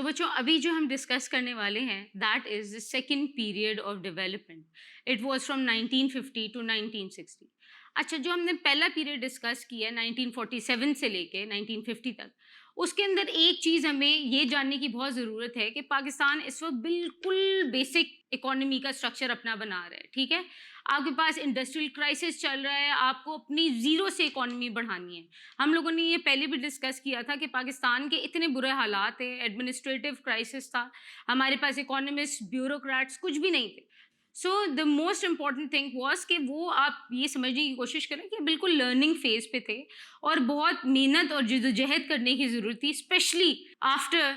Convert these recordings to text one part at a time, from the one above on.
बच्चों अभी जो हम डिस्कस करने वाले हैं that is the second period of development. It was from 1950 to 1960। अच्छा, जो हमने पहला पीरियड डिस्कस किया 1947 से लेके 1950 तक, उसके अंदर एक चीज़ हमें ये जानने की बहुत ज़रूरत है कि पाकिस्तान इस वक्त बिल्कुल बेसिक इकोनॉमी का स्ट्रक्चर अपना बना रहा है। ठीक है, आपके पास इंडस्ट्रियल क्राइसिस चल रहा है, आपको अपनी ज़ीरो से इकोनॉमी बढ़ानी है। हम लोगों ने ये पहले भी डिस्कस किया था कि पाकिस्तान के इतने बुरे हालात हैं, एडमिनिस्ट्रेटिव क्राइसिस था, हमारे पास इकोनॉमिस्ट, ब्यूरोक्रेट्स कुछ भी नहीं थे। So the most important thing was कि वो आप ये समझने की कोशिश करें कि बिल्कुल लर्निंग फेज पे थे और बहुत मेहनत और जद्दोजहद करने की ज़रूरत थी, specially after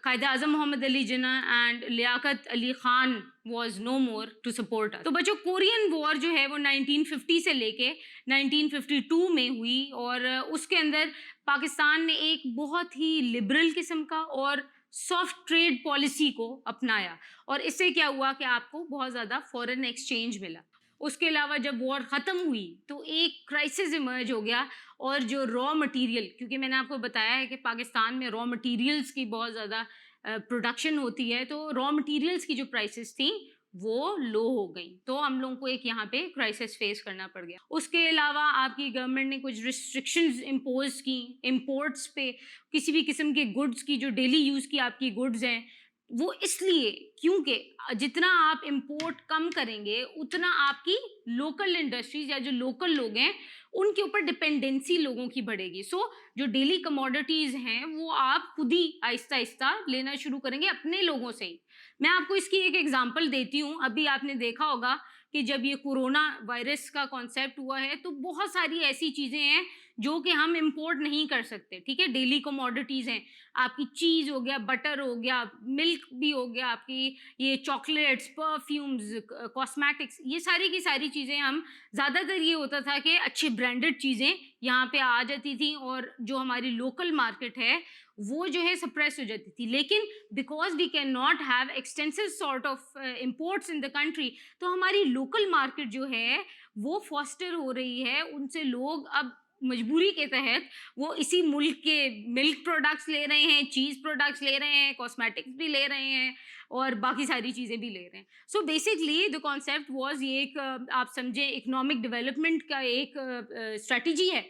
Quaid Azam Mohammad Ali Jinnah and Liaquat Ali Khan was no more to support us. तो बच्चों, कोरियन वॉर जो है वो 1950 से लेके 1952 में हुई और उसके अंदर पाकिस्तान ने एक बहुत ही लिबरल किस्म का और सॉफ्ट ट्रेड पॉलिसी को अपनाया और इससे क्या हुआ कि आपको बहुत ज़्यादा फॉरेन एक्सचेंज मिला। उसके अलावा जब वॉर ख़त्म हुई तो एक क्राइसिस इमर्ज हो गया और जो रॉ मटेरियल, क्योंकि मैंने आपको बताया है कि पाकिस्तान में रॉ मटेरियल्स की बहुत ज़्यादा प्रोडक्शन होती है, तो रॉ मटेरियल्स की जो प्राइसेस थी वो लो हो गई, तो हम लोगों को एक यहाँ पे क्राइसिस फेस करना पड़ गया। उसके अलावा आपकी गवर्नमेंट ने कुछ रिस्ट्रिक्शंस इम्पोज की इंपोर्ट्स पे, किसी भी किस्म के गुड्स की जो डेली यूज़ की आपकी गुड्स हैं, वो इसलिए क्योंकि जितना आप इंपोर्ट कम करेंगे उतना आपकी लोकल इंडस्ट्रीज या जो लोकल लोग हैं उनके ऊपर डिपेंडेंसी लोगों की बढ़ेगी। सो जो डेली कमोडिटीज़ हैं वो आप खुद ही आहिस्ता आहिस्ता लेना शुरू करेंगे अपने लोगों से ही। मैं आपको इसकी एक एग्जांपल देती हूँ। अभी आपने देखा होगा कि जब ये कोरोना वायरस का कॉन्सेप्ट हुआ है तो बहुत सारी ऐसी चीज़ें हैं जो कि हम इंपोर्ट नहीं कर सकते। ठीक है, डेली कमोडिटीज़ हैं, आपकी चीज़ हो गया, बटर हो गया, मिल्क भी हो गया, आपकी ये चॉकलेट्स, परफ्यूम्स, कॉस्मेटिक्स, ये सारी की सारी चीज़ें हम ज़्यादातर ये होता था कि अच्छी ब्रांडेड चीज़ें यहाँ पे आ जाती थी और जो हमारी लोकल मार्केट है वो जो है सप्रेस हो जाती थी। लेकिन because we can not have extensive sort of imports in the country, तो हमारी लोकल मार्केट जो है वो फॉस्टर हो रही है। उनसे लोग अब मजबूरी के तहत वो इसी मुल्क के मिल्क प्रोडक्ट्स ले रहे हैं, चीज़ प्रोडक्ट्स ले रहे हैं, कॉस्मेटिक्स भी ले रहे हैं और बाकी सारी चीज़ें भी ले रहे हैं। So basically the concept was ये एक आप समझे इकोनॉमिक डेवलपमेंट का एक स्ट्रेटजी है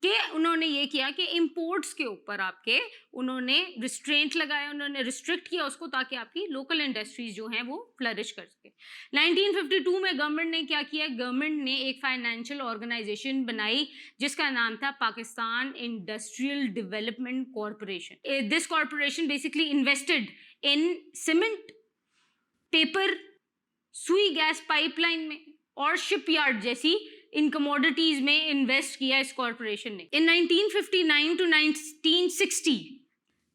कि उन्होंने ये किया कि इंपोर्ट्स के ऊपर आपके उन्होंने रिस्ट्रेंट लगाया, उन्होंने रिस्ट्रिक्ट किया उसको ताकि आपकी लोकल इंडस्ट्रीज जो हैं वो फ्लरिश कर सके। 1952 में गवर्नमेंट ने क्या किया, गवर्नमेंट ने एक फाइनेंशियल ऑर्गेनाइजेशन बनाई जिसका नाम था Pakistan industrial development corporation. This corporation basically invested in cement, paper, सुई गैस पाइपलाइन में और शिपयार्ड जैसी इन कमोडिटीज में इन्वेस्ट किया इस कॉरपोरेशन ने। इन 1959 टू 1960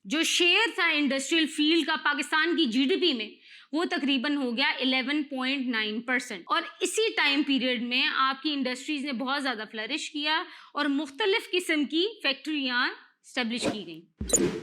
जो शेयर था इंडस्ट्रियल फील्ड का पाकिस्तान की जीडीपी में वो तकरीबन हो गया 11.9%। और इसी टाइम पीरियड में आपकी इंडस्ट्रीज ने बहुत ज़्यादा फ्लरिश किया और मुख्तलिफ किस्म की फैक्ट्रियाँ स्टेब्लिश की गई।